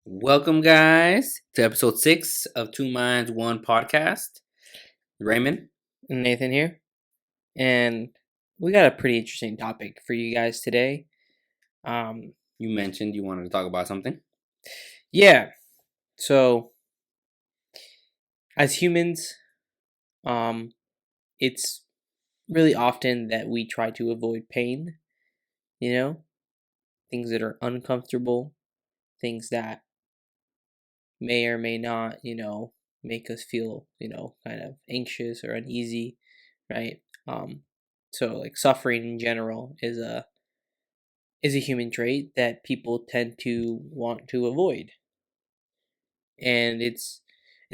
Welcome, guys, to episode 6 of Two Minds, One Podcast. Raymond. Nathan here, and we got a pretty interesting topic for you guys today. You mentioned you wanted to talk about something. Yeah, so as humans, it's really often that we try to avoid pain, things that are uncomfortable, things that may or may not, make us feel, kind of anxious or uneasy, right? So like suffering in general is a human trait that people tend to want to avoid. And it's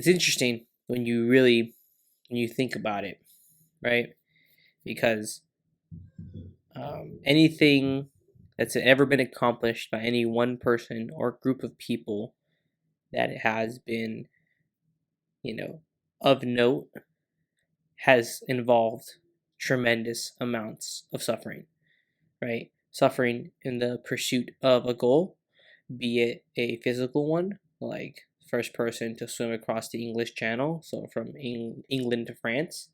interesting when you think about it, right? Because anything that's ever been accomplished by any one person or group of people that has been, of note, has involved tremendous amounts of suffering, right? Suffering in the pursuit of a goal, be it a physical one, like first person to swim across the English Channel, so from England to France,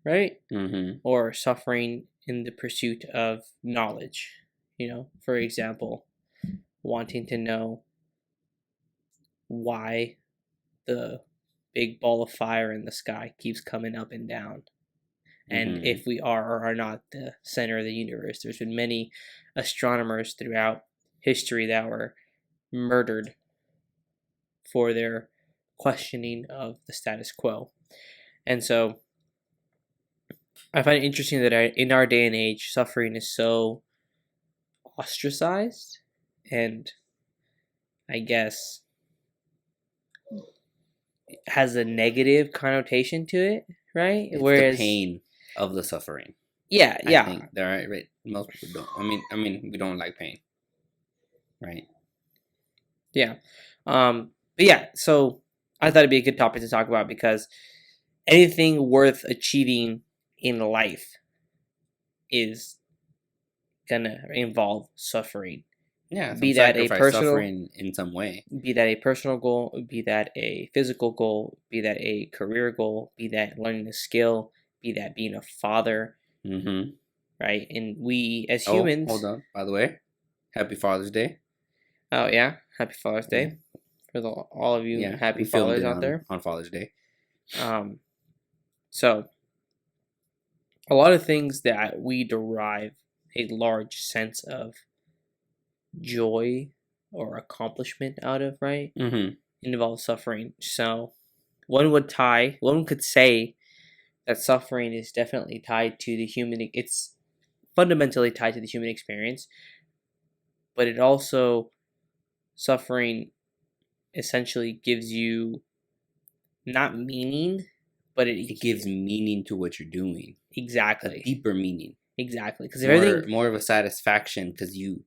right? Mm-hmm. Or suffering in the pursuit of knowledge, for example, wanting to know why the big ball of fire in the sky keeps coming up and down. And Mm-hmm. if we are or are not the center of the universe. There's been many astronomers throughout history that were murdered for their questioning of the status quo. And so I find it interesting that in our day and age, suffering is so ostracized and I guess has a negative connotation to it, right? It's the Whereas, pain of the suffering. yeah, I yeah, think they're right. Most people don't. We don't like pain, right? yeah. But yeah, so I thought it'd be a good topic to talk about because anything worth achieving in life is gonna involve suffering. Yeah, Be some that a sacrifice, personal, suffering in some way. be that a personal goal, be that a physical goal, be that a career goal, be that learning a skill, be that being a father, Mm-hmm. right? And we as Oh, humans, hold on. By the way, Happy Father's Day. oh yeah, happy Father's Yeah, Day for all of you yeah. happy We filmed fathers it out there. on Father's Day. Um, so a lot of things that we derive a large sense of joy or accomplishment out of, right? Mm-hmm. Involves suffering. So one could say that suffering is definitely tied to the human, it's fundamentally tied to the human experience, but it also, suffering essentially gives you not meaning, but It gives meaning to what you're doing. A exactly, deeper meaning. because if everything, More of a satisfaction because you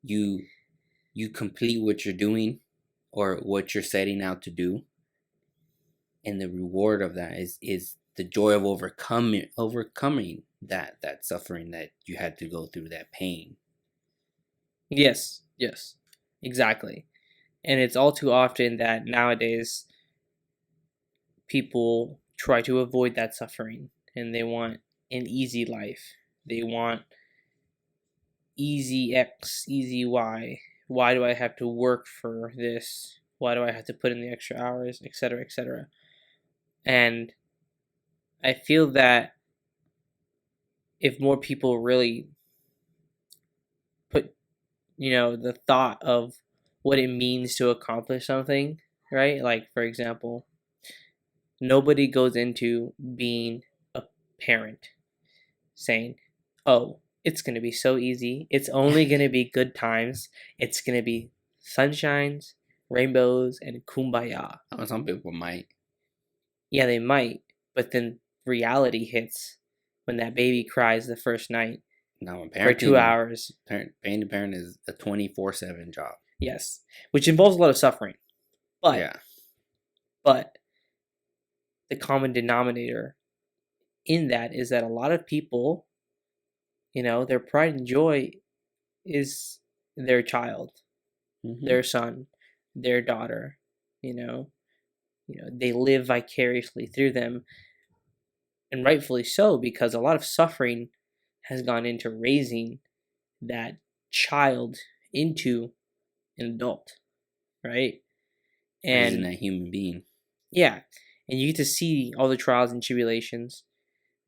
you complete what you're doing or what you're setting out to do, and the reward of that is the joy of overcoming that suffering that you had to go through, that pain. yes, exactly. And it's all too often that nowadays people try to avoid that suffering and they want an easy life. They want easy X, easy Y. Why do I have to work for this? Why do I have to put in the extra hours, etc., etc.? And I feel that if more people really put, the thought of what it means to accomplish something, right? Like, for example, nobody goes into being a parent saying, oh, it's going to be so easy. It's only going to be good times. It's going to be sunshines, rainbows, and kumbaya. Some people might. Yeah, they might, but then reality hits when that baby cries the first night Now, for 2 hours. being a parent is a 24/7 job. Yes, which involves a lot of suffering. But Yeah. but the common denominator in that is that a lot of people, their pride and joy is their child, Mm-hmm. their son, their daughter, they live vicariously through them, and rightfully so, because a lot of suffering has gone into raising that child into an adult, right? Raising And that human being. yeah, and you get to see all the trials and tribulations,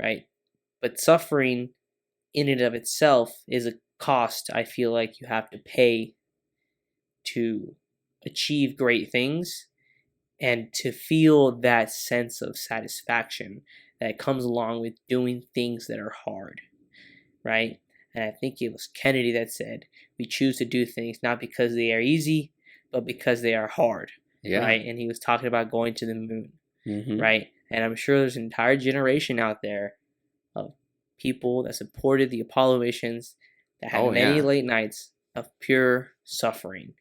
right? But suffering in and of itself is a cost I feel like you have to pay to achieve great things and to feel that sense of satisfaction that comes along with doing things that are hard, right? And I think it was Kennedy that said, we choose to do things not because they are easy, but because they are hard, Yeah. right? And he was talking about going to the moon, Mm-hmm. right? And I'm sure there's an entire generation out there of people that supported the Apollo missions that had many late nights of pure suffering.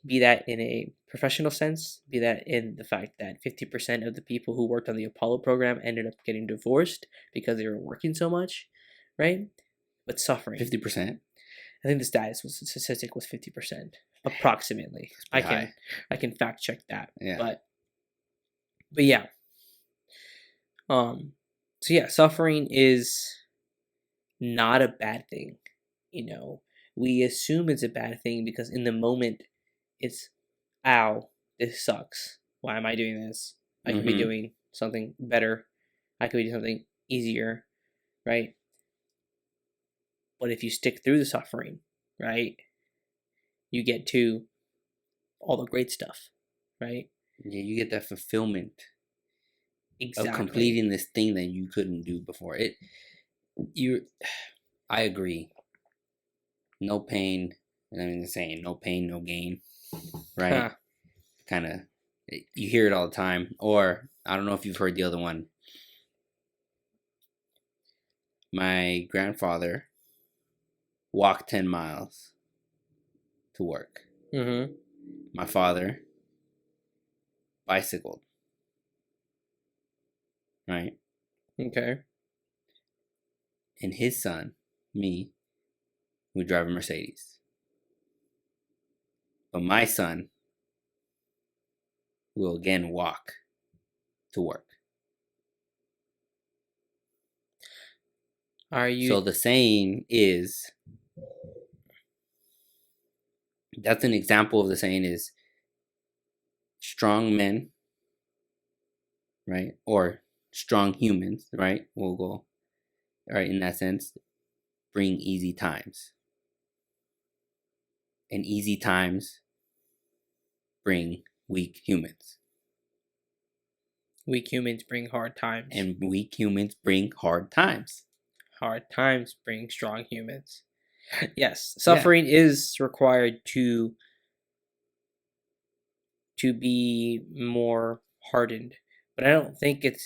Be that in a professional sense, be that in the fact that 50% of the people who worked on the Apollo program ended up getting divorced because they were working so much, right? But suffering. 50%. I think the statistic was 50%, approximately. I can fact check that. Yeah. But yeah. So yeah, suffering is not a bad thing. We assume it's a bad thing because in the moment it's, ow, this sucks. Why am I doing this? I could be doing something better. I could be doing something easier, right? But if you stick through the suffering, right, you get to all the great stuff, right? Yeah, you get that fulfillment Exactly. of completing this thing that you couldn't do before. I agree. No pain. I mean, the saying, no pain, no gain, right? Kind of, you hear it all the time. Or I don't know if you've heard the other one. My grandfather walked 10 miles to work. Mm-hmm. My father bicycled. Right? Okay. And his son, me, would drive a Mercedes. But my son will again walk to work. So the saying is, that's an example of the saying is, strong men, right? Or strong humans, right? We'll go, right, in that sense, bring easy times. And easy times bring weak humans. Weak humans bring hard times. And weak humans bring hard times. Hard times bring strong humans. Yes, suffering is required to be more hardened. But I don't think it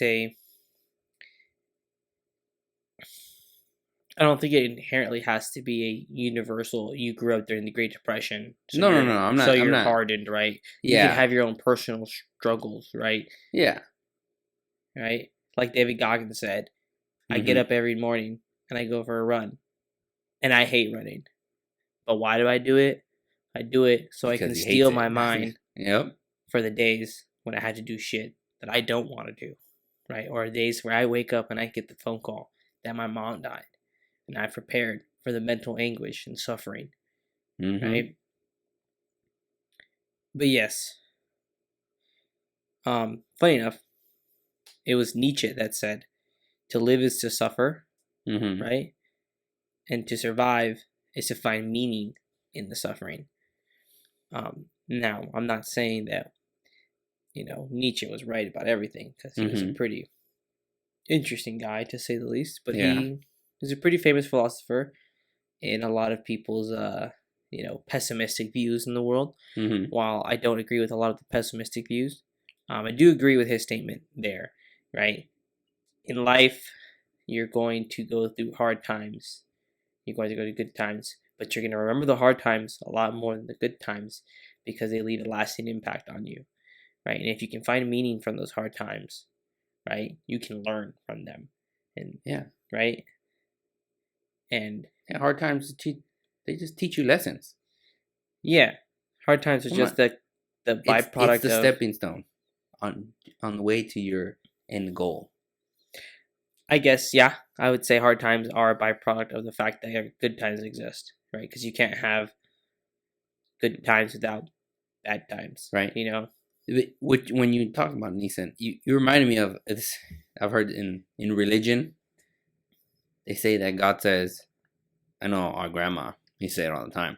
inherently has to be a universal, you grew up during the Great Depression. So no, I'm not. So you're not hardened, right? Yeah. You can have your own personal struggles, right? Yeah. Right? Like David Goggins said, I get up every morning and I go for a run. And I hate running. But why do I do it? I do it so because I can steal my mind for the days when I had to do shit that I don't want to do, right? Or days where I wake up and I get the phone call that my mom died, and I've prepared for the mental anguish and suffering, right? But yes, funny enough, it was Nietzsche that said, "To live is to suffer," right? And to survive is to find meaning in the suffering. Now, I'm not saying that, Nietzsche was right about everything, because he was a pretty interesting guy, to say the least. But he was a pretty famous philosopher in a lot of people's, pessimistic views in the world. While I don't agree with a lot of the pessimistic views, I do agree with his statement there, right? In life, you're going to go through hard times. You're going to go to good times. But you're going to remember the hard times a lot more than the good times, because they leave a lasting impact on you, right? And if you can find meaning from those hard times, right, you can learn from them. And right? And hard times, they just teach you lessons. Yeah. Hard times are just the the It's byproduct the of, stepping stone on the way to your end goal. I guess, yeah, I would say hard times are a byproduct of the fact that good times exist, right? Because you can't have good times without bad times, Right. you know? Which, when you talk about Nissan, you reminded me of this. I've heard in religion, they say that God says, I know our grandma, he say it all the time,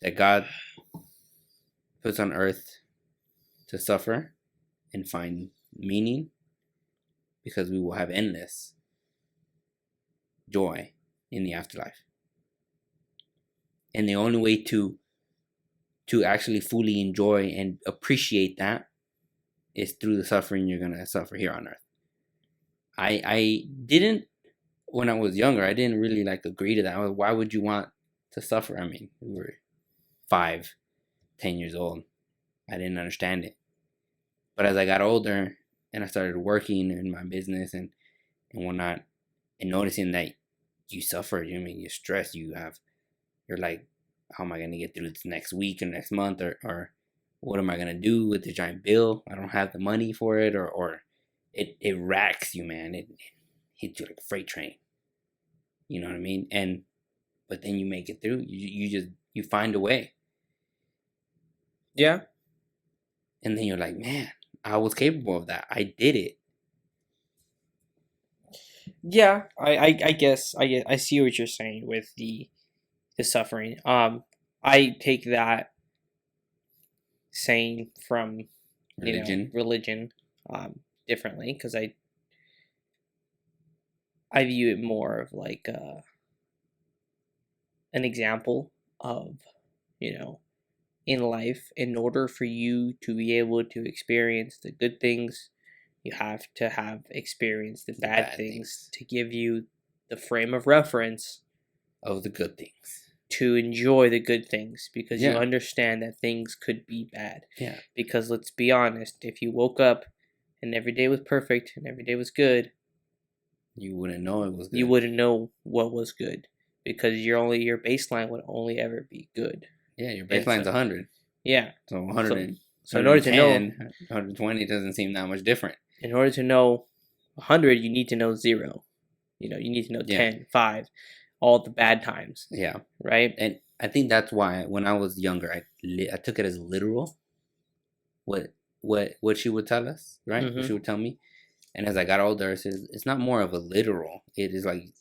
that God puts on earth to suffer and find meaning because we will have endless joy in the afterlife. And the only way to actually fully enjoy and appreciate that is through the suffering you're gonna suffer here on earth. I didn't, when I was younger, I didn't really like agree to that. Why would you want to suffer? I mean, we were 5, 10 years old. I didn't understand it. But as I got older and I started working in my business and whatnot, and noticing that you suffer, you're stressed, you're like, how am I gonna get through this next week or next month, or what am I gonna do with the giant bill? I don't have the money for it, or it racks you, man. It hits you like a freight train. You know what I mean? But then you make it through. You find a way. Yeah. And then you're like, man, I was capable of that. I did it. Yeah, I guess I see what you're saying with the suffering. I take that saying from Religion. religion differently, because I view it more of like an example of, in life, in order for you to be able to experience the good things, you have to have experienced the bad things to give you the frame of reference of the good things, to enjoy the good things, because you Yeah. understand that things could be bad. Yeah. Because let's be honest, if you woke up and every day was perfect and every day was good, You wouldn't know it was good. you wouldn't know what was good, because your baseline would only ever be good. Yeah, your baseline's 100. Yeah. So 100. So in order to know, 120 doesn't seem that much different. in order to know 100, you need to know 0. You need to know 10, 5, all the bad times. Yeah. Right? And I think that's why when I was younger, I took it as literal. What she would tell us, right? Mhm. What she would tell me. And as I got older, it's not more of a literal. It is like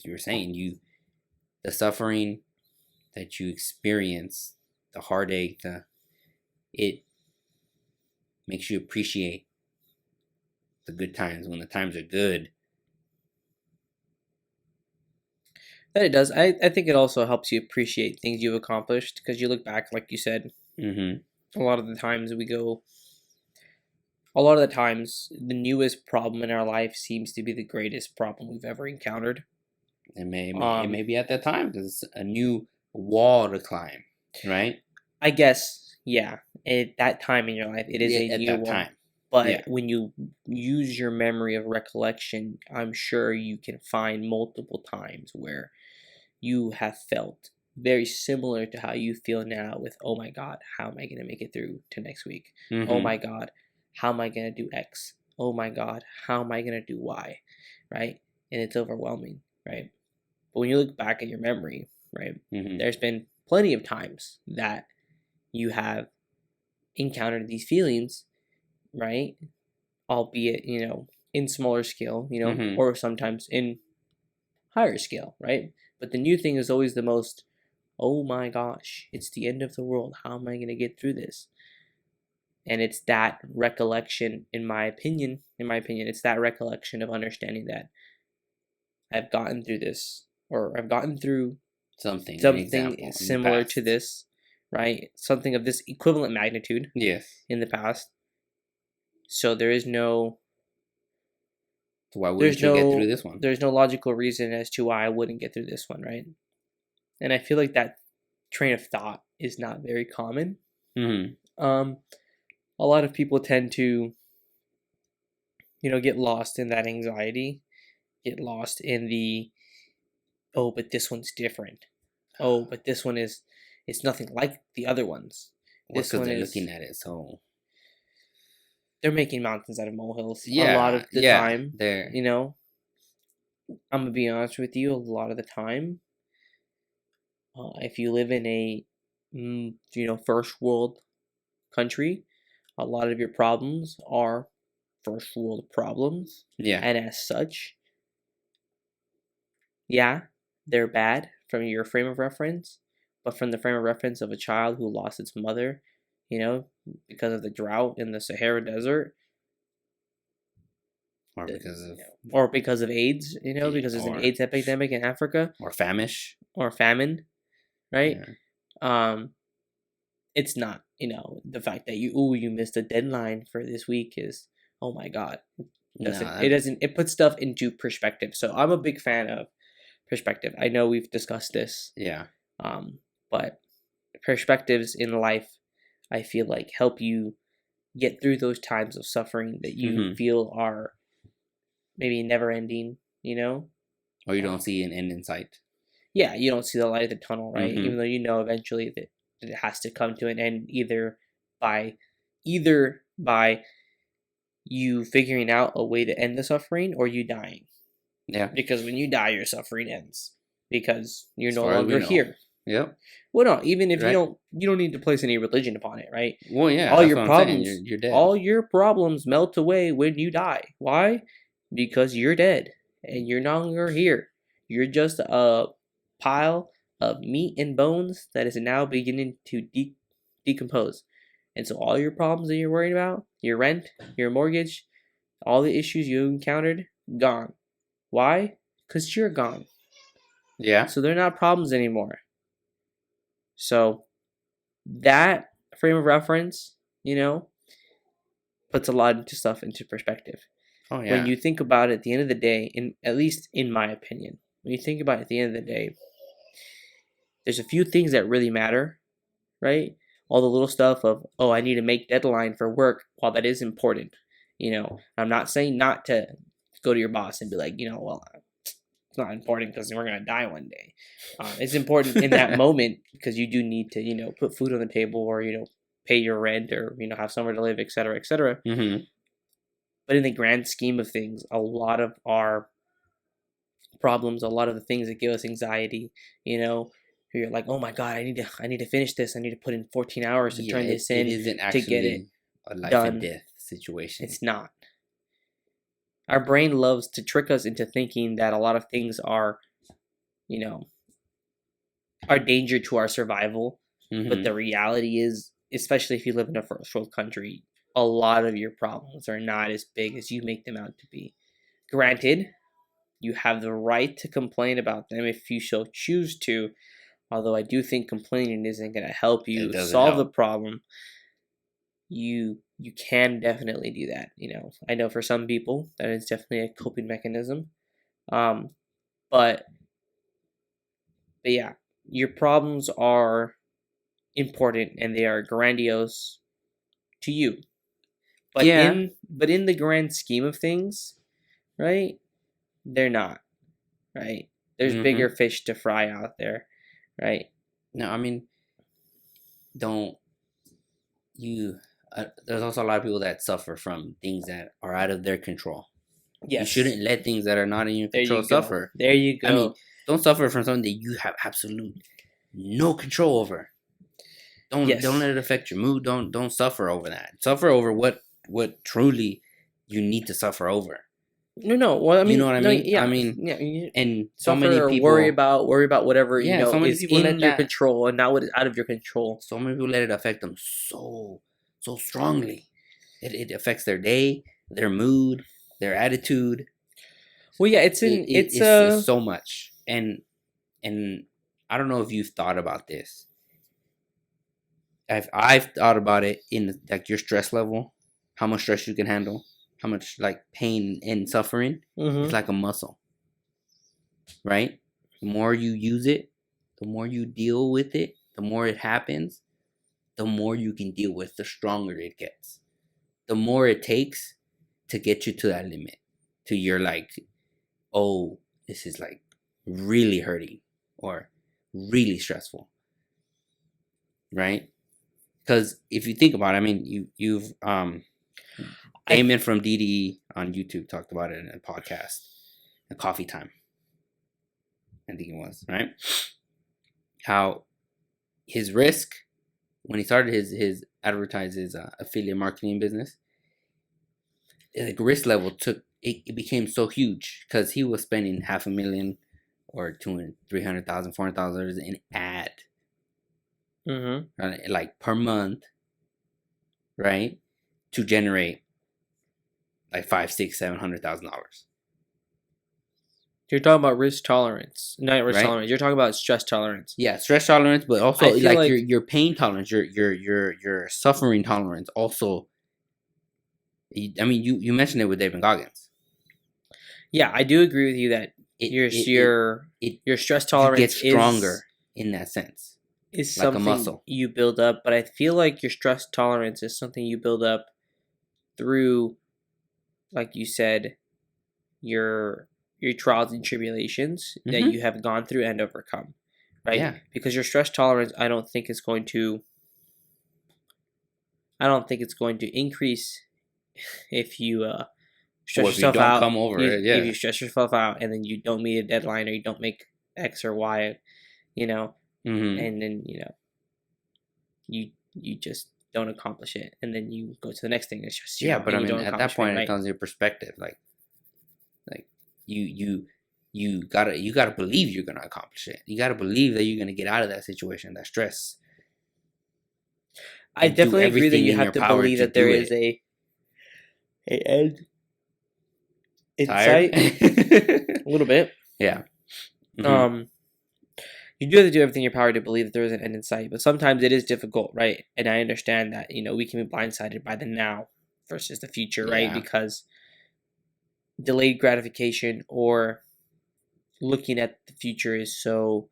you were saying, the suffering that you experience, the heartache, it makes you appreciate the good times when the times are good. That it does. I think it also helps you appreciate things you've accomplished, because you look back, like you said, Mm-hmm. a lot of the times the newest problem in our life seems to be the greatest problem we've ever encountered. It may be at that time because it's a new wall to climb, right? I guess, yeah. At that time in your life, it is a at new that one. time. But Yeah. when you use your memory of recollection, I'm sure you can find multiple times where you have felt very similar to how you feel now with, oh my God, how am I going to make it through to next week? Mm-hmm. Oh my God, how am I going to do X? Oh my God, how am I going to do Y? Right? And it's overwhelming, right? But when you look back at your memory, right, Mm-hmm. there's been plenty of times that you have encountered these feelings, right? Albeit, in smaller scale, Mm-hmm. or sometimes in higher scale, right? But the new thing is always the most, oh my gosh, it's the end of the world. How am I going to get through this? And it's that recollection, in my opinion, it's that recollection of understanding that I've gotten through this, or I've gotten through something similar to this, right? Something of this equivalent magnitude. Yes. In the past. So there is no. So why wouldn't you get through this one? There's no logical reason as to why I wouldn't get through this one, right? And I feel like that train of thought is not very common. Mm-hmm. A lot of people tend to, get lost in that anxiety, get lost in the, oh, but this one's different. Oh, but this one it's nothing like the other ones. Well, This because one they're is looking at it, so they're making mountains out of molehills a lot yeah, of the yeah, time. they're You know, I'm gonna be honest with you. A lot of the time, if you live in a first world country, a lot of your problems are first world problems, yeah, and as such, yeah, they're bad from your frame of reference, but from the frame of reference of a child who lost its mother, you know, because of the drought in the Sahara Desert, or because of or because of AIDS, because there's an or AIDS epidemic in Africa famish. or famine, right? Yeah, Um, it's not, the fact that you missed a deadline for this week is, oh my god, no, it puts stuff into perspective. So I'm a big fan of perspective. I know we've discussed this, yeah, but perspectives in life, I feel like, help you get through those times of suffering that you mm-hmm. feel are maybe never ending, Or you uh, don't see an end in sight. yeah, you don't see the light of the tunnel, right? Mm-hmm. Even though eventually that it has to come to an end, by you figuring out a way to end the suffering or you dying. Yeah, Because when you die, your suffering ends because you're as no far as we longer know. here. Yep. Well, no, even if Right. you don't need to place any religion upon it, right? Well, yeah, All that's your what I'm saying. problems, You're dead. all your problems melt away when you die. Why? Because you're dead and you're no longer here. You're just a pile of meat and bones that is now beginning to decompose. And so all your problems that you're worried about, your rent, your mortgage, all the issues you encountered, gone. Why? Because you're gone. Yeah. So they're not problems anymore. So that frame of reference, puts a lot of stuff into perspective. Oh When yeah. you think about it at the end of the day, at least in my opinion, when you think about it at the end of the day, there's a few things that really matter, right? All the little stuff of, oh, I need to make deadline for work, while that is important, I'm not saying not to go to your boss and be like, well, it's not important because we're gonna die one day. It's important in that moment because you do need to, put food on the table or pay your rent or have somewhere to live, etc., etc. Mm-hmm. But in the grand scheme of things, a lot of our problems, a lot of the things that give us anxiety, you're like, oh my god, I need to finish this. I need to put in 14 hours to Yeah, turn this it in isn't to get it actually a life and done. death situation. It's not. Our brain loves to trick us into thinking that a lot of things are, you know, are danger to our survival. But Mm-hmm. the reality is, especially if you live in a first world country, a lot of your problems are not as big as you make them out to be. Granted, you have the right to complain about them if you so choose to, although I do think complaining isn't going to help It you doesn't solve the help. problem. You can definitely do that. I know for some people that is definitely a coping mechanism. Um, but yeah, your problems are important and they are grandiose to you. Yeah. But in the grand scheme of things, right? They're not, right? There's Mm-hmm. bigger fish to fry out there, right? No, I mean, don't you? There's also a lot of people that suffer from things that are out of their control. You Yes. shouldn't let things that are not in your There control you go. suffer. There you I mean, go. don't suffer from something that you have absolute no control over. Don't Yes. let it affect your mood. Don't suffer over that. Suffer over what truly you need to suffer over. No, no. Well, I You know mean, what I no, mean? I yeah, mean, yeah. You and so suffer many or people, worry about whatever yeah, so many is people in let your that, control and not what is out of your control. so many people let it affect them so strongly. It affects their day, their mood, their attitude. Well, yeah, It's so much, and I don't know if you've thought about this. I've thought about it in like your stress level, how much stress you can handle, how much like pain and suffering. It's Mm-hmm. like a muscle, right? The more you use it, the more you deal with it, the more it happens, the more you can deal with, the stronger it gets. The more it takes to get you to that limit, to your like, oh, this is like really hurting or really stressful, right? Because if you think about it, I mean, you've Damon from DDE on YouTube talked about it in a podcast, a coffee time. I think it was, right? How his risk when he started his affiliate marketing business, the risk level it became so huge because he was spending $500,000 or $200,000, $300,000, $400,000 in ad, like per month, right, to generate like $500,000, $600,000, $700,000. You're talking about risk tolerance, not risk Right? tolerance. You're talking about stress tolerance. Yeah, stress tolerance, but also I feel like your pain tolerance, your suffering tolerance. Also, I mean, you mentioned it with David Goggins. Yeah, I do agree with you that your stress tolerance gets stronger in that sense. Is like something a muscle you build up, but I feel like your stress tolerance is something you build up through, like you said, your trials and tribulations that you have gone through and overcome, right? Yeah. Because your stress tolerance, I don't think it's going to increase if you stress yourself out. Come over it, yeah. If you stress yourself out and then you don't meet a deadline or you don't make X or Y, and then you just don't accomplish it, and then you go to the next thing. It's just but I mean, at that point, it comes to your perspective. Like you gotta believe you're gonna accomplish it. You gotta believe that you're gonna get out of that situation, that stress. I definitely agree that you have to believe that there is a end in sight. A little bit. Yeah. You do have to do everything in your power to believe that there is an end in sight, but sometimes it is difficult, right? And I understand that, we can be blindsided by the now versus the future, right? Because delayed gratification or looking at the future is so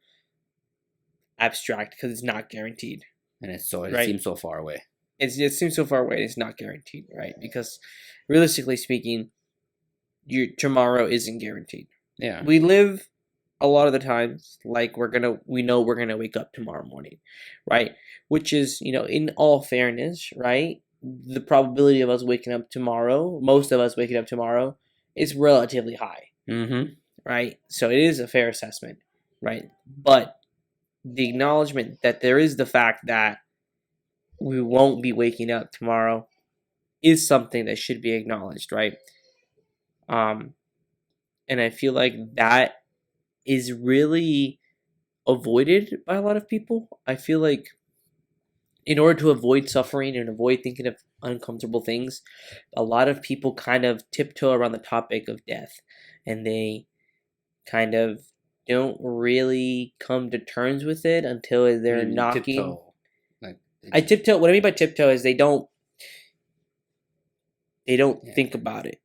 abstract because it's not guaranteed. And it seems so far away. It seems so far away. It's not guaranteed, right? Because realistically speaking, your tomorrow isn't guaranteed. Yeah. We live a lot of the times like we know we're gonna wake up tomorrow morning, right? Which is, in all fairness, right? The probability of us waking up tomorrow, most of us waking up tomorrow, is relatively high. Right? So it is a fair assessment, right? But the acknowledgement that there is the fact that we won't be waking up tomorrow is something that should be acknowledged, right? And I feel like that is really avoided by a lot of people. I feel like in order to avoid suffering and avoid thinking of uncomfortable things, a lot of people kind of tiptoe around the topic of death, and they kind of don't really come to terms with it until they're knocking. Tiptoe. I tiptoe. What I mean by tiptoe is they don't think about it,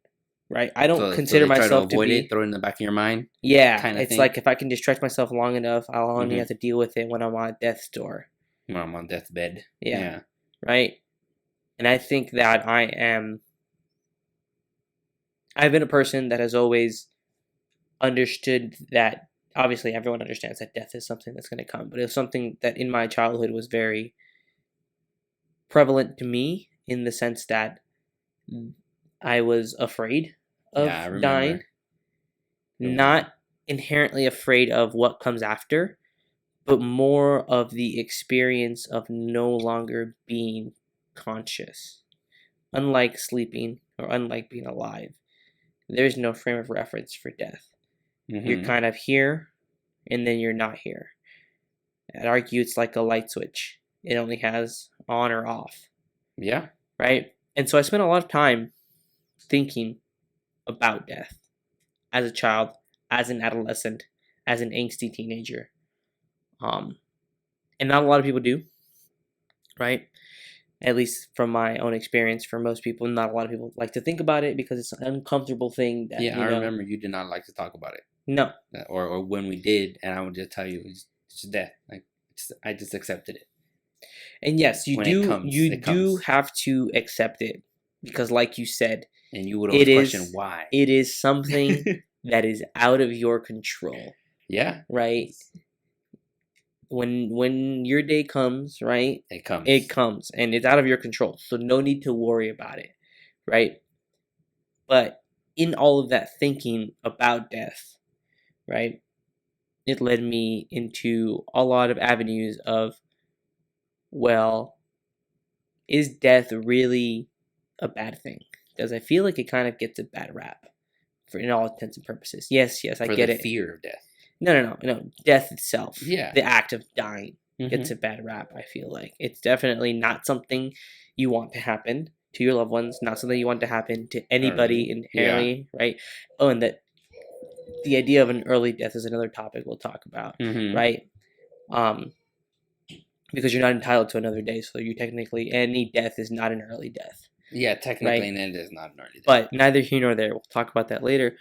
right? I don't consider myself to be. Throw it in the back of your mind. Yeah, it's like if I can distract myself long enough, I'll only have to deal with it when I'm on death's door. When I'm on death's bed. Yeah. Right? And I think that I've been a person that has always understood that, obviously everyone understands that death is something that's going to come, but it was something that in my childhood was very prevalent to me in the sense that I was afraid of dying. Not inherently afraid of what comes after, but more of the experience of no longer being conscious. Unlike sleeping or unlike being alive, there's no frame of reference for death. You're kind of here, and then you're not here. I'd argue it's like a light switch. It only has on or off. Yeah. Right? And so I spent a lot of time thinking about death as a child, as an adolescent, as an angsty teenager. And not a lot of people do, right? At least from my own experience, for most people, not a lot of people like to think about it because it's an uncomfortable thing. That, I remember you did not like to talk about it. No. Or when we did, and I would just tell you, it's just death. I just accepted it. And yes, you do have to accept it because, like you said, and you would always question why. It is something that is out of your control. Yeah. Right? when your day comes, right? It comes. It comes, and it's out of your control. So no need to worry about it, right? But in all of that thinking about death, right? It led me into a lot of avenues of, well, is death really a bad thing? Because I feel like it kind of gets a bad rap for in all intents and purposes. Yes, I For get the it. fear of death. No. Death itself, Yeah. the act of dying, gets Mhm. a bad rap. I feel like it's definitely not something you want to happen to your loved ones. Not something you want to happen to anybody inherently, right? Oh, and that the idea of an early death is another topic we'll talk about, Mhm. right? Because you're not entitled to another day, so you technically any death is not an early death, Yeah, technically, right? and it is not an early death. But neither here nor there. We'll talk about that later.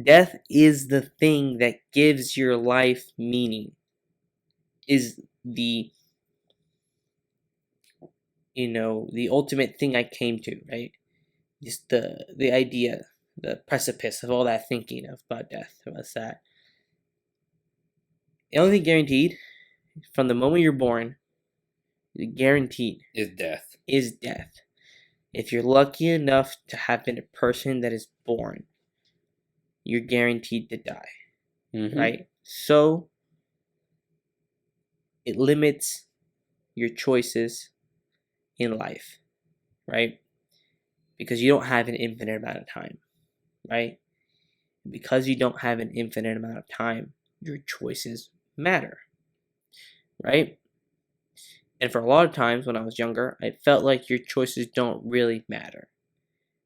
Death is the thing that gives your life meaning. Is the the ultimate thing I came to, right? Just the idea, the precipice of all that thinking about death was that the only thing guaranteed from the moment you're born, guaranteed, is death. is death. If you're lucky enough to have been a person that is born, you're guaranteed to die, right? So it limits your choices in life, right? Because you don't have an infinite amount of time, right? Because you don't have an infinite amount of time, your choices matter, right? And for a lot of times when I was younger, I felt like your choices don't really matter.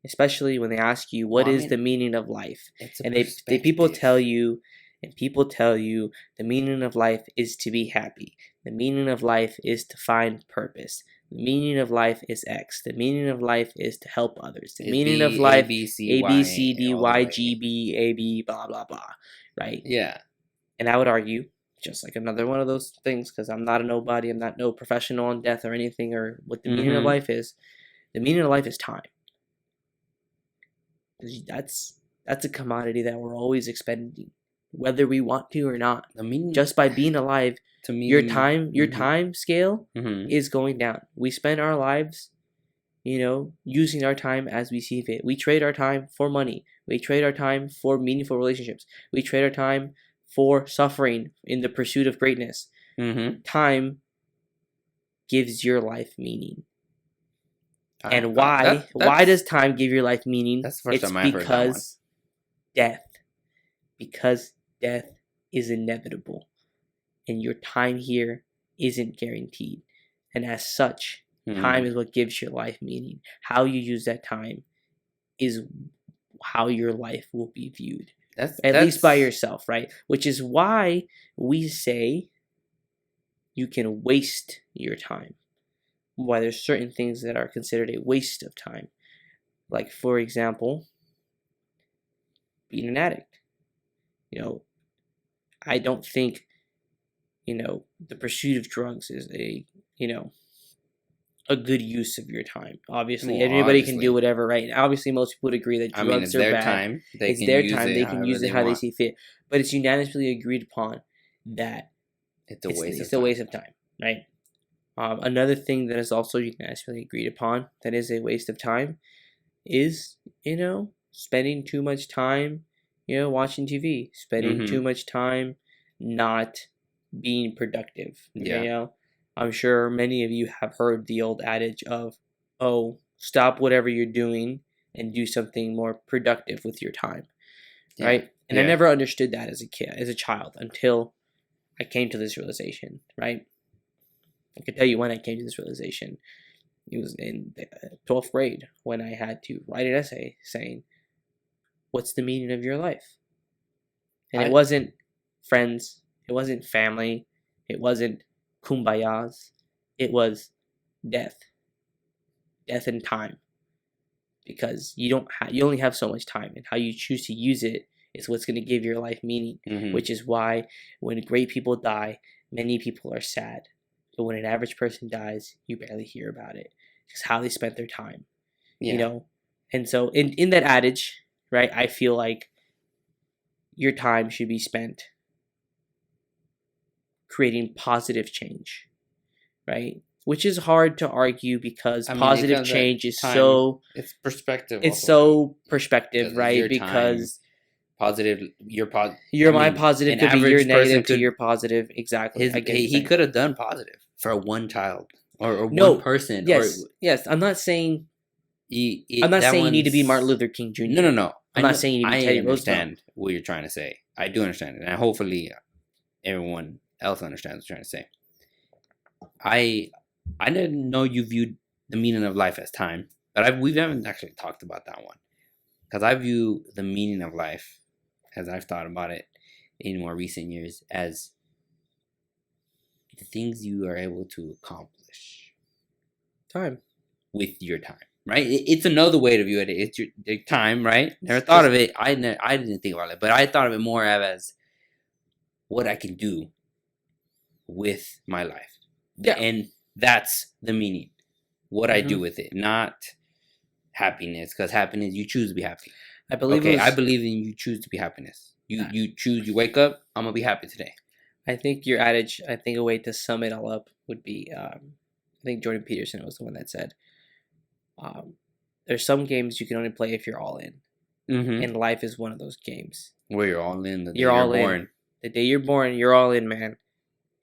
Especially when they ask you what is the meaning of life. And people tell you the meaning of life is to be happy. The meaning of life is to find purpose. The meaning of life is X. The meaning of life is to help others. The meaning of life A B C D Y G B A B blah blah blah. Right? Yeah. And I would argue, just like another one of those things, because I'm not a nobody, I'm not no professional on death or anything, or what the meaning of life is. The meaning of life is time. That's a commodity that we're always expending, whether we want to or not. Just by being alive, to me, your time scale is going down. We spend our lives, using our time as we see fit. We trade our time for money. We trade our time for meaningful relationships. We trade our time for suffering in the pursuit of greatness. Time gives your life meaning. And why does time give your life meaning? That's the first time I've heard that one. Because death is inevitable, and your time here isn't guaranteed. And as such, time is what gives your life meaning. How you use that time is how your life will be viewed. At least by yourself, right? Which is why we say you can waste your time. Why there's certain things that are considered a waste of time. Like, for example, being an addict. I don't think, the pursuit of drugs is a good use of your time. Obviously, everybody can do whatever, right? And obviously, most people would agree that drugs are bad. Time. It's their time. They can use it how they see fit. But it's unanimously agreed upon that it's a waste of time, right? Another thing that is also unanimously agreed upon that is a waste of time is, spending too much time, watching TV, spending too much time not being productive. I'm sure many of you have heard the old adage of, oh, stop whatever you're doing and do something more productive with your time, right? And I never understood that as a child, until I came to this realization, right? I can tell you when I came to this realization. It was in the 12th grade when I had to write an essay saying, what's the meaning of your life? And it wasn't friends, it wasn't family, it wasn't kumbayas, it was death and time. Because you only have so much time, and how you choose to use it is what's going to give your life meaning. Which is why when great people die, many people are sad. But when an average person dies, you barely hear about it. It's how they spent their time. And so in that adage, right, I feel like your time should be spent creating positive change, right? Which is hard to argue because I mean, it positive comes at change is time. It's perspective. it's Also, too. so perspective, 'Cause it's right? your time. Because Positive. Your your I my mean, positive an could be your average person negative to could. your positive. Exactly. I get what you're He saying. could have done positive for one child or one No, person. yes, Or yes. I'm not saying that you need to be Martin one's. Luther King Jr. No. I'm not saying you need to be I Teddy Roosevelt. understand what you're trying to say. I do understand it, and hopefully everyone else understands what you're trying to say. I didn't know you viewed the meaning of life as time, but we haven't actually talked about that one, because I view the meaning of life, as I've thought about it in more recent years, as the things you are able to accomplish Time. with your time. Right? It's another way to view it. It's your time, right? Never thought of it. I didn't think about it, but I thought of it more as what I can do with my life. Yeah. And that's the meaning. What I do Mhm. with it, not happiness, because happiness, you choose to be happy. I believe Okay, I believe in you choose to be happiness. You choose, you wake up, I'm gonna be happy today. I think your adage, I think a way to sum it all up would be, I think Jordan Peterson was the one that said, there's some games you can only play if you're all in. Mm-hmm. And life is one of those games. Where you're all in the day You're all born. in. The day you're born, you're all in, man.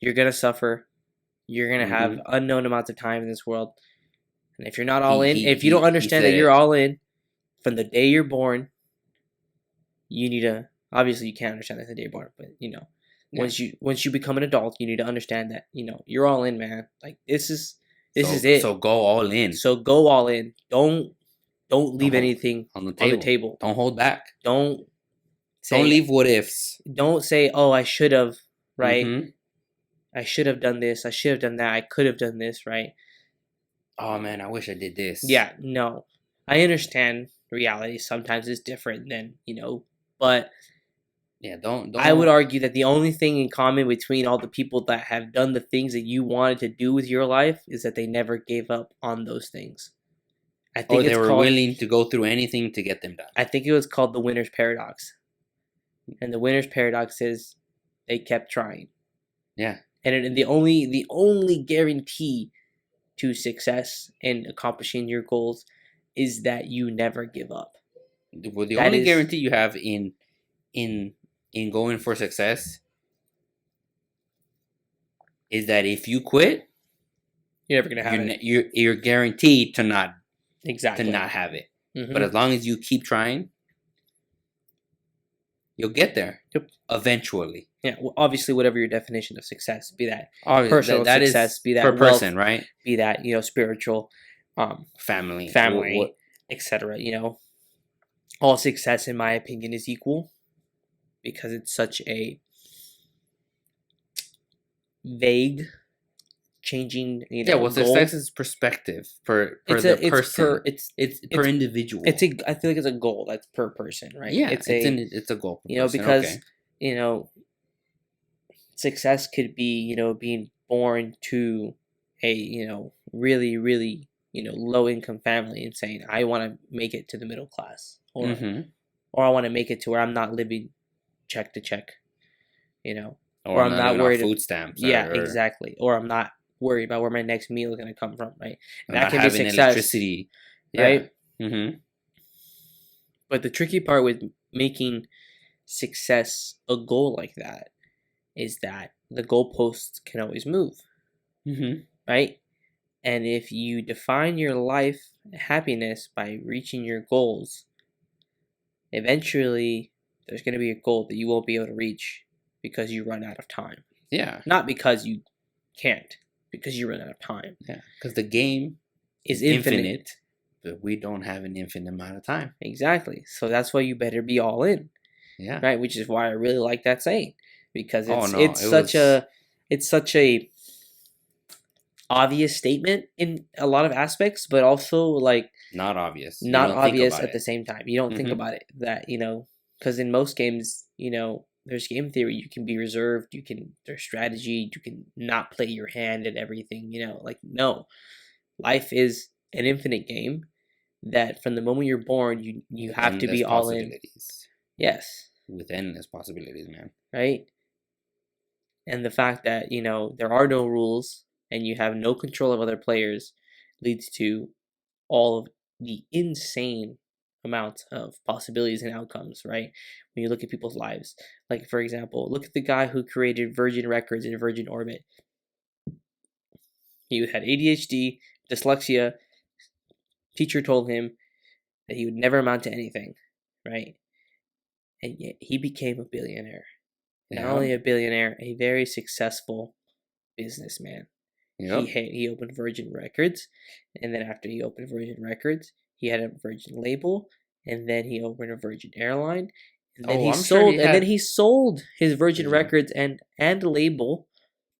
You're going to suffer. You're going to have unknown amounts of time in this world. And if you're not all in, if you don't understand that you're all in from the day you're born, you need to, obviously you can't understand that the day you're born, but you know, once you become an adult, you need to understand that, you know, you're all in, man. Like this is it. So go all in. So go all in. Don't leave anything on the table. Don't hold back. Don't leave what ifs. Don't say, "Oh, I should have," right? Mm-hmm. I should have done this. I should have done that. I could have done this, right? Oh man, I wish I did this. Yeah, no. I understand reality sometimes is different than, you know, but yeah, don't I would argue that the only thing in common between all the people that have done the things that you wanted to do with your life is that they never gave up on those things. I think they were willing to go through anything to get them done. I think it was called the winner's paradox. And the winner's paradox is they kept trying. Yeah. And the only guarantee to success in accomplishing your goals is that you never give up. Well, the only guarantee you have in going for success is that if you quit, you're never gonna have it. You're guaranteed to not have it. Mm-hmm. But as long as you keep trying, you'll get there. Yep. Eventually. Yeah. Well, obviously, whatever your definition of success, be that personal success, be that per wealth, person, right? Be that, you know, spiritual, family, etc. You know, all success, in my opinion, is equal because it's such a vague, changing. You know, well, success is perspective per the person. It's per individual. I feel like it's a goal that's per person, right? Yeah, it's a goal. You know, because you know, success could be, you know, being born to a, you know, really, really, you know, low income family and saying, I want to make it to the middle class, or I want to make it to where I'm not living check to check, you know, or I'm not worried about food stamps. Exactly. Or I'm not worried about where my next meal is going to come from, right? That can be success, electricity, right? But the tricky part with making success a goal like that is that the goalposts can always move, right? And if you define your life happiness by reaching your goals, eventually there's going to be a goal that you won't be able to reach because you run out of time. Yeah. Not because you can't, because you run out of time. Yeah. Because the game is infinite, but we don't have an infinite amount of time. Exactly. So that's why you better be all in. Yeah. Right? Which is why I really like that saying. Because it's such a obvious statement in a lot of aspects, but also like not obvious at the same time. You don't think about it, that, you know, because in most games, you know, there's game theory. You can be reserved. There's strategy. You can not play your hand and everything. You know, like, no, life is an infinite game. That from the moment you're born, you have to be all in. Yes. With endless possibilities, man. Right. And the fact that, there are no rules and you have no control of other players leads to all of the insane amount of possibilities and outcomes, right? When you look at people's lives. Like, for example, look at the guy who created Virgin Records in Virgin Orbit. He had ADHD, dyslexia. Teacher told him that he would never amount to anything, right? And yet he became a billionaire. Not Yeah. only a billionaire, a very successful businessman. Yep. He opened Virgin Records, and then after he opened Virgin Records, he had a Virgin label, and then he opened a Virgin airline, and then I'm sure he sold his Virgin Virgin. Records and label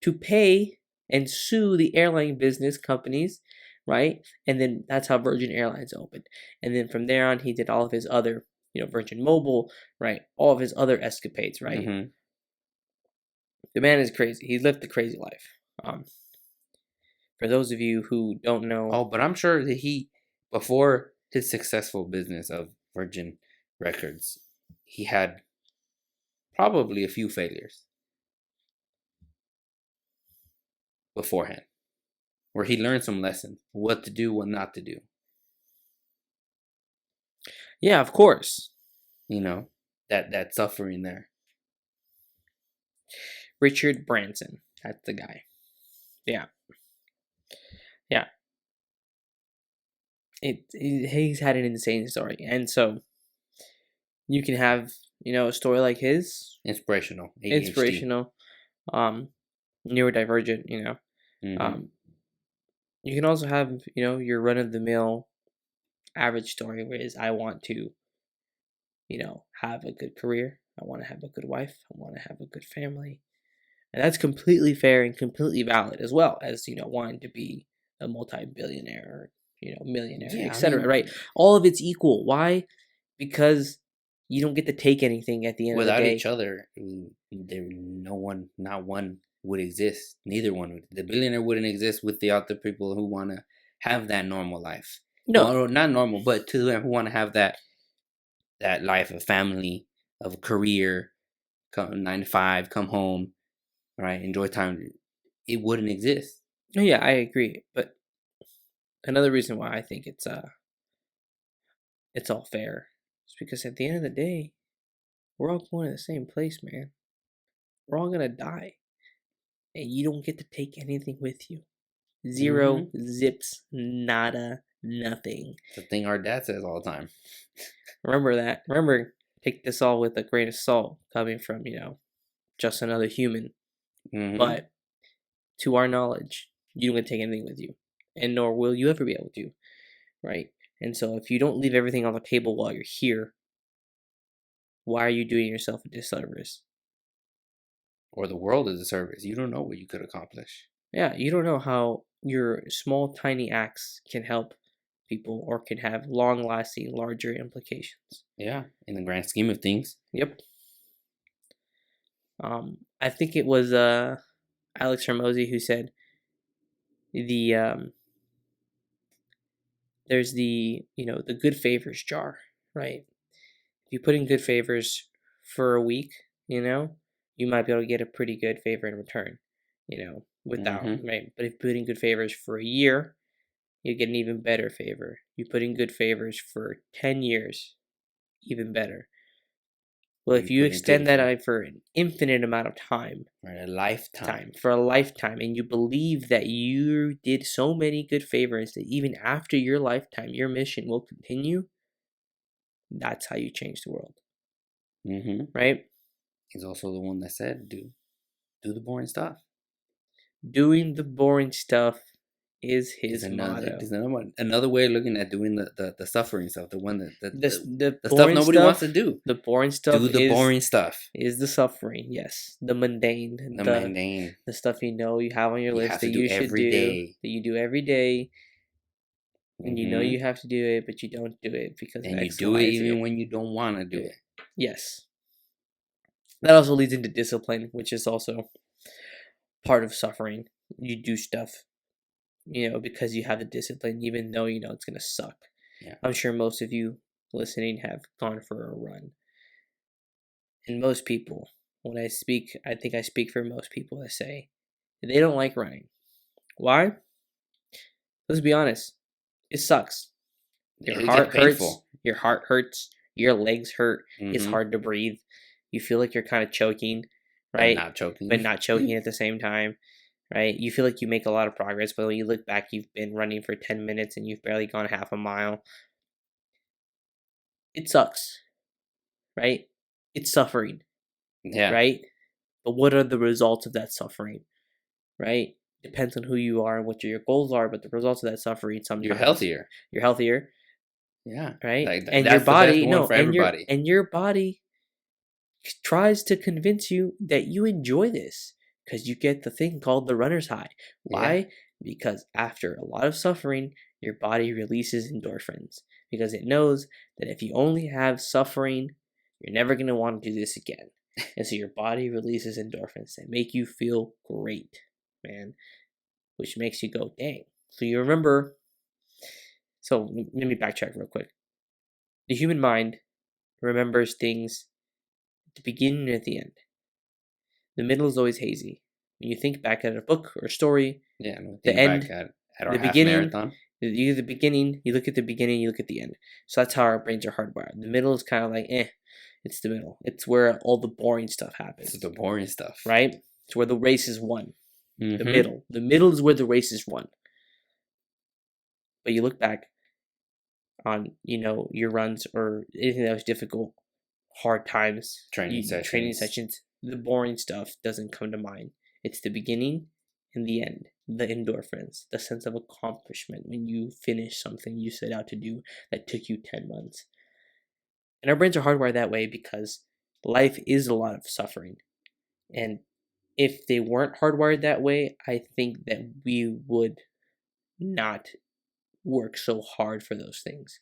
to pay and sue the airline business companies, right? And then that's how Virgin Airlines opened. And then from there on, he did all of his other, Virgin Mobile, right? All of his other escapades, right? Mm-hmm. The man is crazy. He lived the crazy life. For those of you who don't know, but I'm sure that before his successful business of Virgin Records, he had probably a few failures beforehand, where he learned some lessons, what to do, what not to do. yeah, of course, that suffering there. Richard Branson, that's the guy. Yeah. He's had an insane story, and so you can have a story like his, Inspirational, ADHD. inspirational, neurodivergent. Mm-hmm. You can also have your run of the mill, average story, whereas I want to have a good career, I want to have a good wife, I want to have a good family, and that's completely fair and completely valid, as well as wanting to be a multi-billionaire or millionaire, etc. Right? All of it's equal. Why? Because you don't get to take anything at the end of the day. Without each other, not one would exist. Neither one would. The billionaire wouldn't exist without the people who want to have that normal life. No, well, not normal, but to them who want to have that life of family, of a career, 9 to 5, come home, right? Enjoy time. It wouldn't exist. yeah, I agree. But another reason why I think it's all fair is because at the end of the day, we're all going to the same place, man. We're all gonna die, and you don't get to take anything with you. Zero, zips, nada, nothing. The thing our dad says all the time. Remember that. Remember, take this all with a grain of salt, coming from just another human. But to our knowledge, you don't get to take anything with you, and nor will you ever be able to, right? And so if you don't leave everything on the table while you're here, why are you doing yourself a disservice? Or the world is a service. You don't know what you could accomplish. Yeah, you don't know how your small, tiny acts can help people or can have long-lasting, larger implications. Yeah, in the grand scheme of things. Yep. I think it was Alex Hormozy who said there's the good favors jar, right? If you put in good favors for a week, you might be able to get a pretty good favor in return, without, right? But if you put in good favors for a year, you get an even better favor. You put in good favors for 10 years, even better. Well, if you extend that out for an infinite amount of time, right, for a lifetime, and you believe that you did so many good favors that even after your lifetime, your mission will continue, that's how you change the world. Right? He's also the one that said, do the boring stuff. Doing the boring stuff is his motto. Another way of looking at doing the suffering stuff, the one the stuff nobody wants to do. The boring stuff. Do the boring stuff. Is the suffering? Yes, the mundane. The stuff you have on your list that you should do, that you do every day, and you have to do it, but you don't do it because you do it even when you don't want to do it. Yes. That also leads into discipline, which is also part of suffering. You do stuff because you have the discipline, even though it's going to suck. Yeah. I'm sure most of you listening have gone for a run. And most people when I speak, I think I speak for most people that say they don't like running. Why? Let's be honest. It sucks. Your It heart gets hurts. painful. Your heart hurts. Your legs hurt. It's Mm-hmm. hard to breathe. You feel like you're kind of choking, But right? not choking. But not choking at the same time, right? You feel like you make a lot of progress, but when you look back, you've been running for 10 minutes and you've barely gone half a mile. It sucks, right? It's suffering, Yeah. right? But what are the results of that suffering, right? Depends on who you are and what your goals are, but the results of that suffering sometimes You're healthier. You're healthier, Yeah. right? Like And your that's the best body, one no, for and everybody. your body tries to convince you that you enjoy this because you get the thing called the runner's high. Why? Yeah. Because after a lot of suffering, your body releases endorphins because it knows that if you only have suffering, you're never going to want to do this again. And so your body releases endorphins that make you feel great, man, which makes you go, dang. So you remember. So let me backtrack real quick. The human mind remembers things at the beginning and at the end. The middle is always hazy. When you think back at a book or a story, Yeah. And the think back end, at our the half beginning, marathon. you the beginning, you look at the beginning, you look at the end. So that's how our brains are hardwired. The middle is kind of like, it's the middle. It's where all the boring stuff happens. It's the boring stuff. Right? It's where the race is won. Mm-hmm. The middle. The middle is where the race is won. But you look back on, your runs or anything that was difficult, hard times, training sessions, the boring stuff doesn't come to mind. It's the beginning and the end, the endorphins, the sense of accomplishment when you finish something you set out to do that took you 10 months. And our brains are hardwired that way because life is a lot of suffering. And if they weren't hardwired that way, I think that we would not work so hard for those things,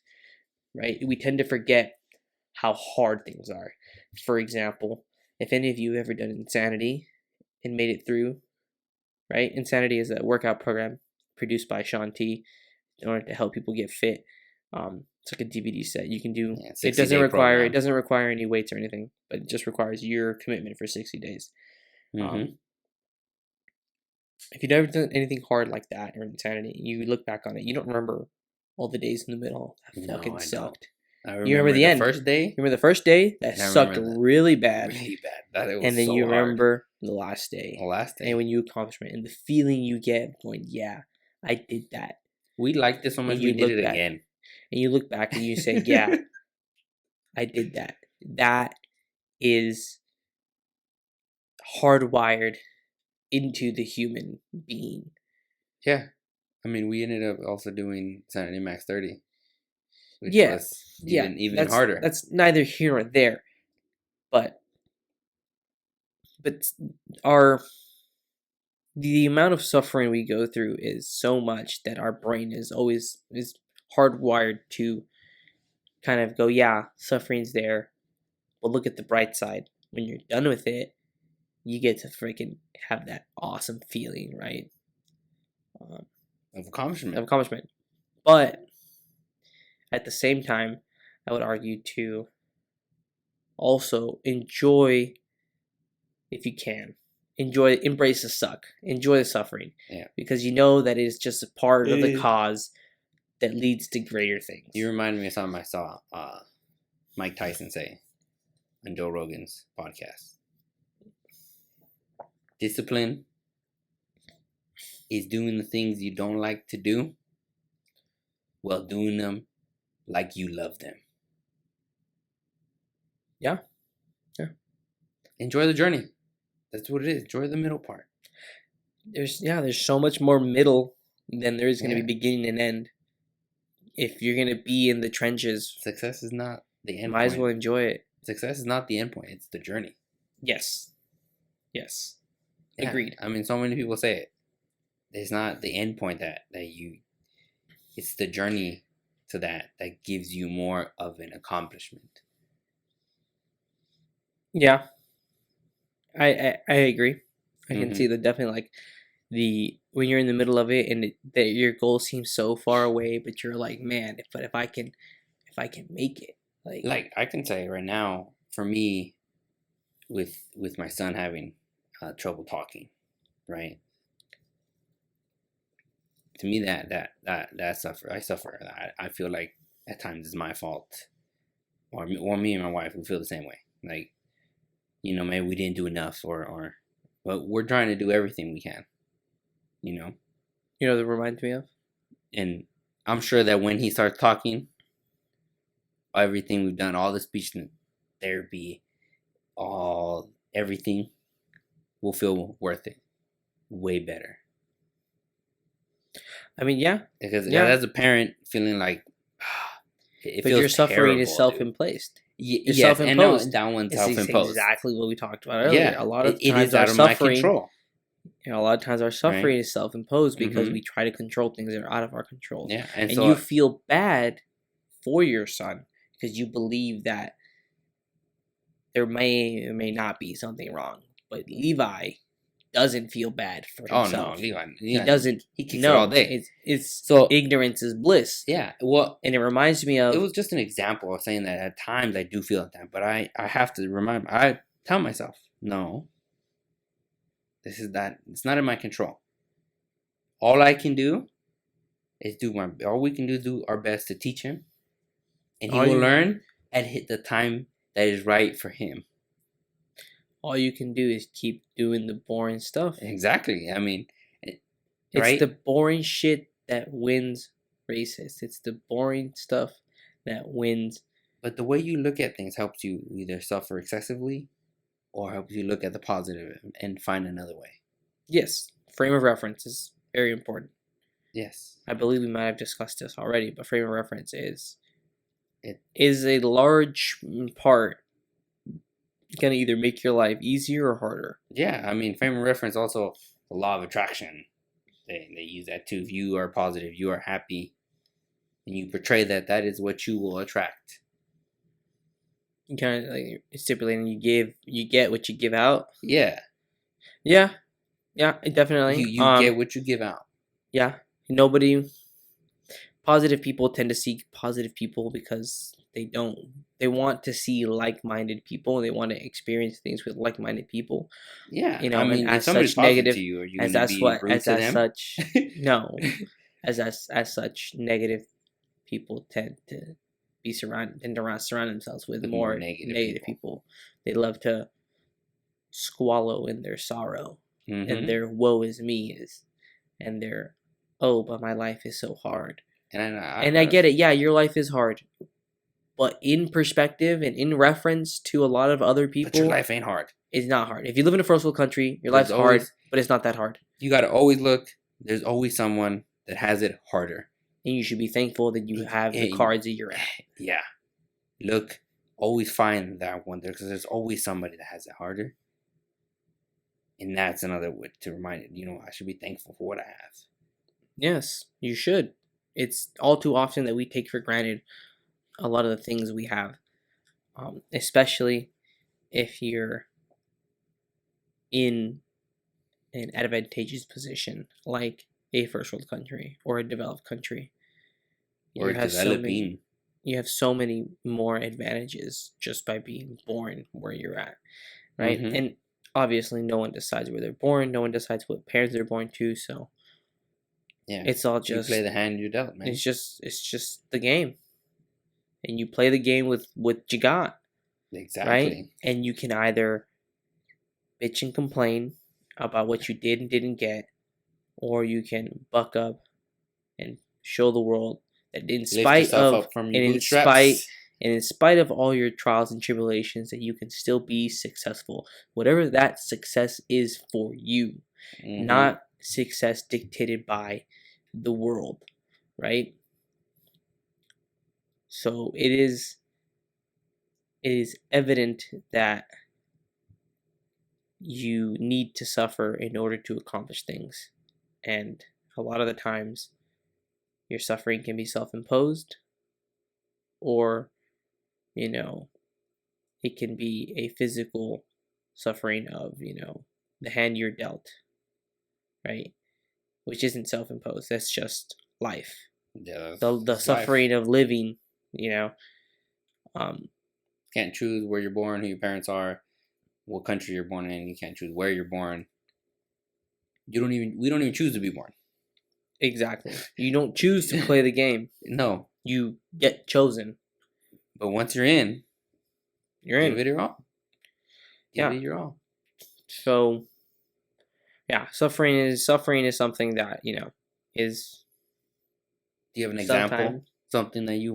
right? We tend to forget how hard things are. For example, if any of you have ever done Insanity and made it through, right? Insanity is a workout program produced by Sean T in order to help people get fit. It's like a DVD set you can do. Yeah, It doesn't program. require any weights or anything, but it just requires your commitment for 60 days. Mm-hmm. If you've never done anything hard like that or Insanity, you look back on it, you don't remember all the days in the middle that fucking sucked. I You remember the end. first day. You remember the first day that sucked really bad. Really bad. That it was And then so you hard. remember the last day. The last day. And when you accomplish it and the feeling you get going, yeah, I did that. We liked it so much we did it again. And you look back and you say, yeah, I did that. That is hardwired into the human being. Yeah. I mean, we ended up also doing Sanity Max 30. Which was even harder. That's neither here nor there. But the amount of suffering we go through is so much that our brain is hardwired to kind of go, yeah, suffering's there, but look at the bright side. When you're done with it, you get to freaking have that awesome feeling, right? Of accomplishment. But at the same time, I would argue to also enjoy, if you can, embrace the suck, enjoy the suffering. Yeah. Because you know that it is just a part of the cause that leads to greater things. You remind me of something I saw Mike Tyson say on Joe Rogan's podcast. Discipline is doing the things you don't like to do while doing them like you love them. Yeah. Enjoy the journey. That's what it is. Enjoy the middle part. There's so much more middle than there is going to be beginning and end. If you're going to be in the trenches, success is not the end might as well enjoy it. Success is not the end point. It's the journey. Yes. Yeah, agreed. I mean, so many people say it. It's not the end point it's the journey to that gives you more of an accomplishment. Yeah. I agree. I can see that definitely, like, when you're in the middle of it and that your goal seems so far away, but you're like, man, if I can make it, like I can say right now, for me, with my son having trouble talking, right? To me, that suffer. I suffer. I feel like at times it's my fault, or me and my wife, we feel the same way. Like, maybe we didn't do enough, but we're trying to do everything we can, you know. You know what it reminds me of? And I'm sure that when he starts talking, everything we've done, all the speech therapy, everything, will feel worth it, way better. I mean, yeah, Because as a parent, feeling like it but feels your suffering is terrible, dude. self-imposed. You're Yes, and no, self-imposed. that one's It's self-imposed. exactly what we talked about earlier. Yeah, A lot of it times is our out of my suffering, control, a lot of times our suffering right? is self-imposed because Mm-hmm. we try to control things that are out of our control. Yeah, And so you feel bad for your son because you believe that there may or may not be something wrong. But Levi doesn't feel bad for himself. Oh no, Levi, He doesn't. He kicks it know. all day. It's So ignorance is bliss. yeah, well, And it reminds me of. it was just an example of saying that at times I do feel like that, but I have to I tell myself, no, it's not in my control. All I can do is all we can do is do our best to teach him, and he will learn at the time that is right for him. All you can do is keep doing the boring stuff. Exactly. I mean, it's the boring shit that wins races. It's the boring stuff that wins. But the way you look at things helps you either suffer excessively or helps you look at the positive and find another way. Yes. Frame of reference is very important. Yes. I believe we might have discussed this already, but frame of reference is a large part going to either make your life easier or harder. Yeah, I mean, frame of reference also the law of attraction. They use that too. If you are positive, you are happy, and you portray that is what you will attract. You kind of like stipulating you get what you give out. Yeah. Yeah, definitely. You get what you give out. Yeah, positive people tend to seek positive people because they want to see like-minded people. They want to experience things with like-minded people. Yeah, I mean, as such negative to you, are you as gonna that's be what rude as to as them? such no, as such negative people tend to be surround themselves with more negative people. They love to swallow in their sorrow and their woe is me and their but my life is so hard. And I get it. Yeah, your life is hard. But in perspective and in reference to a lot of other people, but your life ain't hard. It's not hard. If you live in a first world country, your life's hard, but it's not that hard. You got to always look. There's always someone that has it harder. And you should be thankful that you have the cards that you're at. Yeah. Look, always find that one there because there's always somebody that has it harder. And that's another way to remind it, I should be thankful for what I have. Yes, you should. It's all too often that we take for granted a lot of the things we have, especially if you're in an advantageous position like a first world country or a developed country. Or developing. You have so many more advantages just by being born where you're at, right? Mm-hmm. And obviously no one decides where they're born. No one decides what parents they're born to, so yeah, it's all just... You play the hand you're dealt, man. It's just the game. And you play the game with what you got. Exactly. Right? And you can either bitch and complain about what you did and didn't get, or you can buck up and show the world that in spite of all your trials and tribulations, that you can still be successful. Whatever that success is for you, not success dictated by the world, right? So it is evident that you need to suffer in order to accomplish things. And a lot of the times your suffering can be self-imposed, or it can be a physical suffering of the hand you're dealt, right? Which isn't self-imposed. That's just life. Yeah, the suffering of living, can't choose where you're born, who your parents are. what country you're born in. You can't choose where you're born. We don't even choose to be born. Exactly. You don't choose to play the game. No. You get chosen. But once you're in, you're in. Give it your all. Give it your all. So, yeah, suffering is something that, is. Do you have an example? Something that you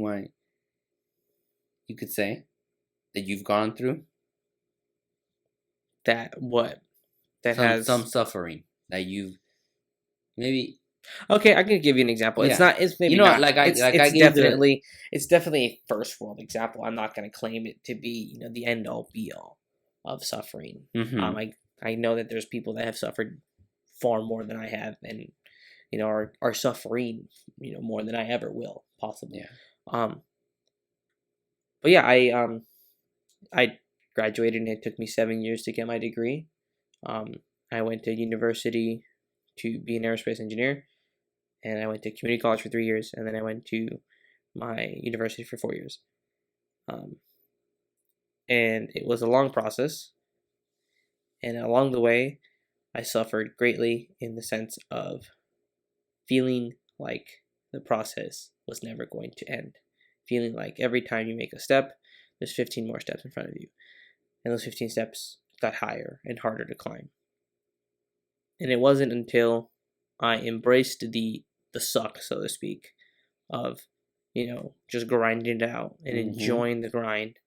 could say that you've gone through? That what? That has some suffering that you've maybe. Okay, I can give you an example. It's not. It's maybe not. It's definitely a first world example. I'm not going to claim it to be the end all be all of suffering. Mm-hmm. I know that there's people that have suffered far more than I have, and are suffering more than I ever will possibly. Yeah. But yeah, I graduated and it took me 7 years to get my degree. I went to university to be an aerospace engineer. And I went to community college for 3 years, and then I went to my university for 4 years. And it was a long process. And along the way, I suffered greatly in the sense of feeling like the process was never going to end. Feeling like every time you make a step, there's 15 more steps in front of you. And those 15 steps got higher and harder to climb. And it wasn't until I embraced the suck, so to speak, of just grinding it out and enjoying the grind,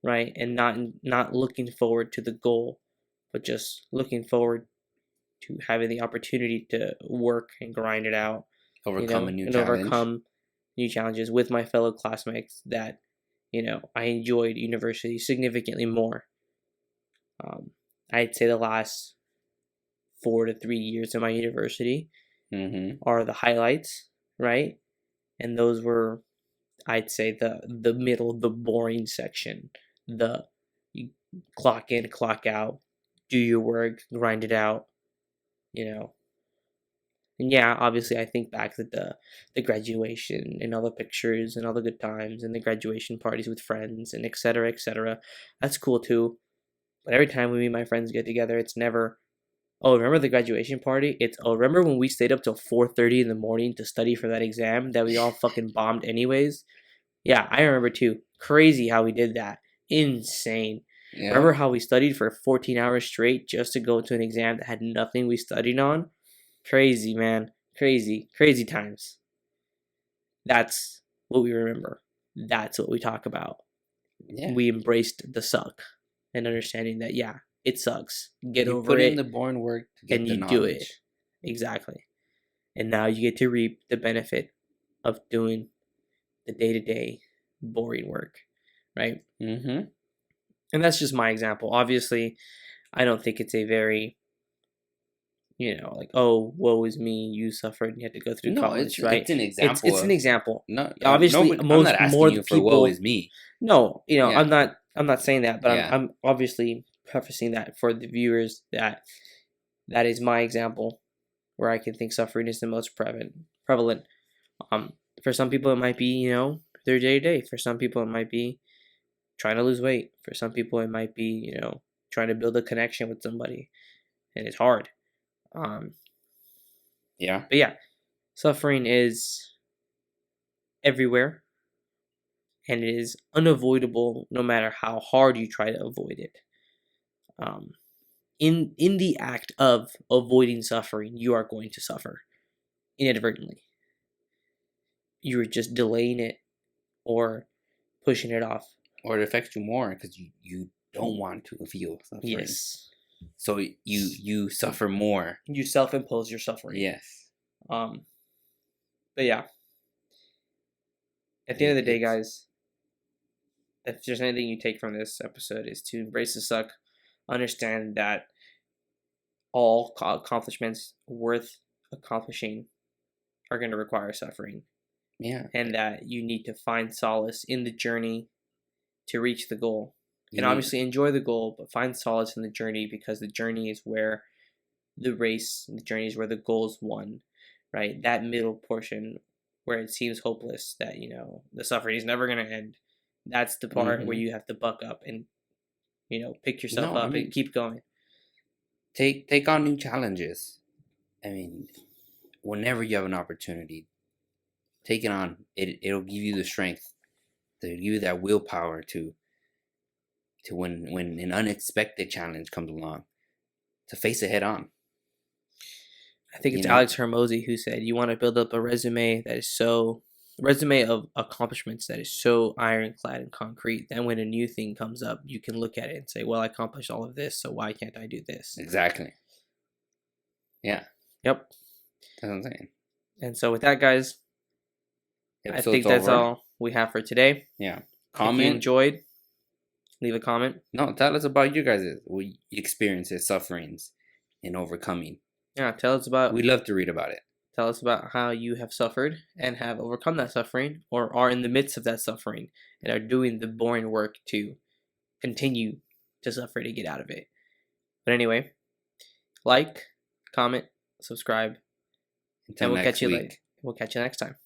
right? And not looking forward to the goal, but just looking forward to having the opportunity to work and grind it out, overcome new challenges with my fellow classmates that I enjoyed university significantly more. I'd say the last 4 to 3 years of my university are the highlights, right? And those were, I'd say, the middle, the boring section. The you clock in, clock out, do your work, grind it out, And yeah, obviously I think back to the graduation and all the pictures and all the good times and the graduation parties with friends and et cetera, et cetera. That's cool too. But every time me and my friends get together, it's never, oh, remember the graduation party? It's, oh, remember when we stayed up till 4:30 in the morning to study for that exam that we all fucking bombed anyways? Yeah, I remember too. Crazy how we did that. Insane. Yeah. Remember how we studied for 14 hours straight just to go to an exam that had nothing we studied on? Crazy, man. Crazy. Crazy times. That's what we remember. That's what we talk about. Yeah. We embraced the suck and understanding that, yeah, it sucks. Get over it. You put in the boring work to get the knowledge. And you do it. Exactly. And now you get to reap the benefit of doing the day-to-day boring work, right? Mm-hmm. And that's just my example. Obviously, I don't think it's a very, like, oh, woe is me, you suffered and you had to go through college, right? It's an example. It's an example. No, obviously, I'm not asking you for woe is me. No, yeah. I'm not saying that, but yeah. I'm obviously prefacing that for the viewers that is my example, where I can think suffering is the most prevalent. For some people, it might be, their day to day. For some people, it might be trying to lose weight. For some people, it might be, trying to build a connection with somebody, and it's hard. Yeah. But yeah, suffering is everywhere, and it is unavoidable no matter how hard you try to avoid it. In the act of avoiding suffering, you are going to suffer inadvertently. You're just delaying it or pushing it off. Or it affects you more because you don't want to feel suffering. Yes. So you suffer more. You self-impose your suffering. Yes. But yeah. At the end of the day, guys, if there's anything you take from this episode, is to embrace the suck. Understand that all accomplishments worth accomplishing are going to require suffering. Yeah. And that you need to find solace in the journey to reach the goal. And obviously enjoy the goal, but find solace in the journey, because the journey is where the journey is where the goal is won, right? That middle portion where it seems hopeless, that, the suffering is never going to end. That's the part where you have to buck up and, pick yourself No, I up and mean, keep going. take on new challenges. I mean, whenever you have an opportunity, take it on. It'll give you the strength, to give you that willpower to when an unexpected challenge comes along, to face it head on. I think You it's know, Alex Hermosi who said you want to build up a resume of accomplishments that is so ironclad and concrete that when a new thing comes up, you can look at it and say, well, I accomplished all of this, so why can't I do this? exactly. Yeah, Yep. that's what I'm saying. And so with that, guys, I Episode's think that's over. all we have for today. Yeah. If you Comment. enjoyed, leave a comment. No, tell us about you guys' experiences, sufferings, and overcoming. Yeah, tell us We'd love to read about it. how you have suffered and have overcome that suffering, or are in the midst of that suffering and are doing the boring work to continue to suffer to get out of it. But anyway, like, comment, subscribe, Until and next week. we'll catch you next time.